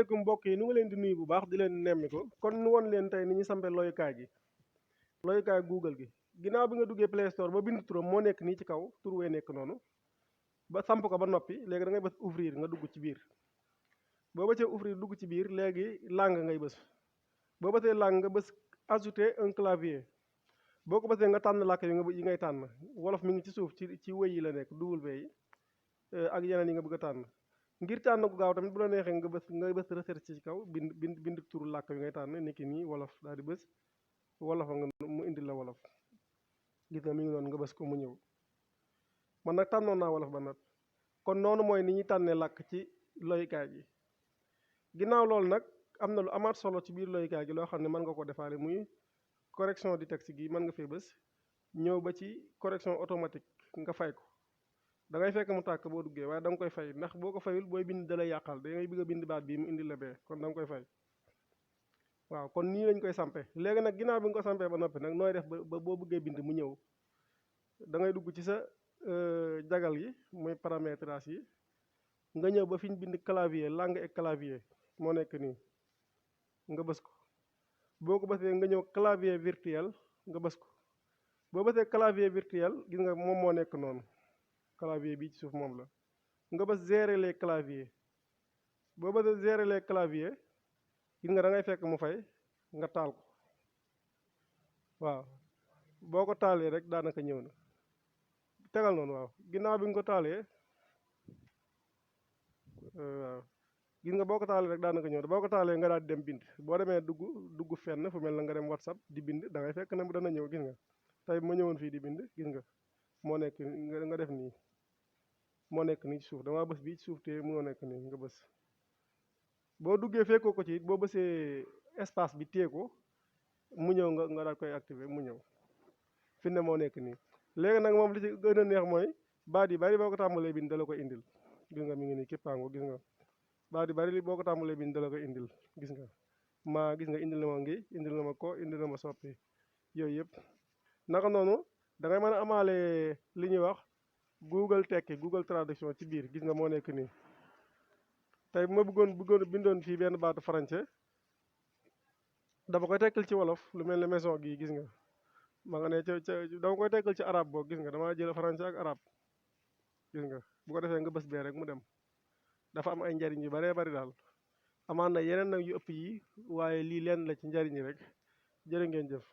asalaamaaleykum mbokk yi nu ngi leen di nuyu bu baax di leen nemmi ko kon nu won leen tey ni ñu sampe loyukaay gi loyukaay Google gi ginnaaw bi nga duggee Play Store ba bind turam moo nekk nii ci kaw tur wee nekk noonu ba samp ko ba noppi léegi da ngay bës ouvrir nga dugg ci biir boo bësee ouvrir dugg ci biir léegi langue ngay bës boo bësee langue nga bës ajouter un clavier boo ko bësee nga tànn làkk yi ngay tànn wolof mi ngi ci suuf ci wëy yi la nekk W yi ak yeneen yi nga bëgg a tànn ngir tànn gu gaaw tamit bu la neexee nga bës recherche ci kaw bind turu làkk bi ngay tànn niki nii wolof daal di bës wolof nga mu indil la wolof gis nga mi ngi noonu nga bës ko mu ñëw man nag tànnoon naa wolof ba nat kon noonu mooy ni ñuy tànnee làkk ci loyukaay gi ginnaaw loolu nag am na lu amaat solo ci biir loyukaay gi loo xam ne mën nga ko defaale muy correction du texte gi mën nga fee bës ñëw ba ci correction automatique nga fay ko da ngay fekk mu tàkk boo duggee waaye da nga koy fay ndax boo ko fayul booy bind da lay yàqal da ngay bëgg a bind baat bii mu indi la bee kon da nga koy fay waaw kon nii lañ koy sampe léegi nag ginnaaw bi nga ko sampee ba noppi nag nooy def ba boo bëggee bind mu ñëw da ngay dugg ci sa jagal yi muy paramétrage yi nga ñëw ba fi ñu bind clavier langue et clavier moo nekk nii nga bës ko boo ko bësee nga ñëw clavier virtuel nga bës ko boo bësee clavier virtuel gis nga moom moo nekk noonu clavier bi ci suuf moom la nga bës gérer les claviers boo bësee gérer les claviers gis nga da ngay fekk mu fay nga taal ko waaw boo ko taalee rek daanaka ñëw na tegal noonu waaw ginnaaw bi nga ko taalee waaw gis nga boo ko taalee rek daanaka ñëw na boo ko taalee nga daal di dem bind boo demee dugg fenn fu mel na nga dem WhatsApp di bind da ngay fekk ne mu dana ñëw gis nga tey ma ñëwoon fii di bind gis nga moo nekk nga def nii moo nekk nii ci suuf damaa bës bii ci suuf te moo nekk nii nga bës boo duggee fekkoo ko ci it boo bësee espace bi téye ko mu ñëw nga daal koy activer mu ñëw fi ne moo nekk nii léegi nag moom li ci gën a neex mooy baat yi bari boo ko tàmbalee bind dala koy indil gis nga mi ngi nii képpaango gis nga baat yi bari boo ko tàmbalee bind dala koy indil gis nga gis nga indil na ma ngi indil na ma ko indil na ma soppi yooyu yëpp naka noonu da ngay mën a amaale li ñuy wax Google tekki Google traduction ci biir gis nga moo nekk nii tey bu ma bëggoon bindoon fii benn baatu français dama koy tekkal ci wolof lu mel ne maison gii gis nga ma nga ne dama koy tekkal ci arabe boo gis nga dama jël français ak arabe gis nga bu ko defee nga bës bee rek mu dem dafa am ay njariñ yu baree bari daal amaan na yeneen nag yu ëpp yi waaye lii leen la ci njariñ yi rek jërë ngeen jëf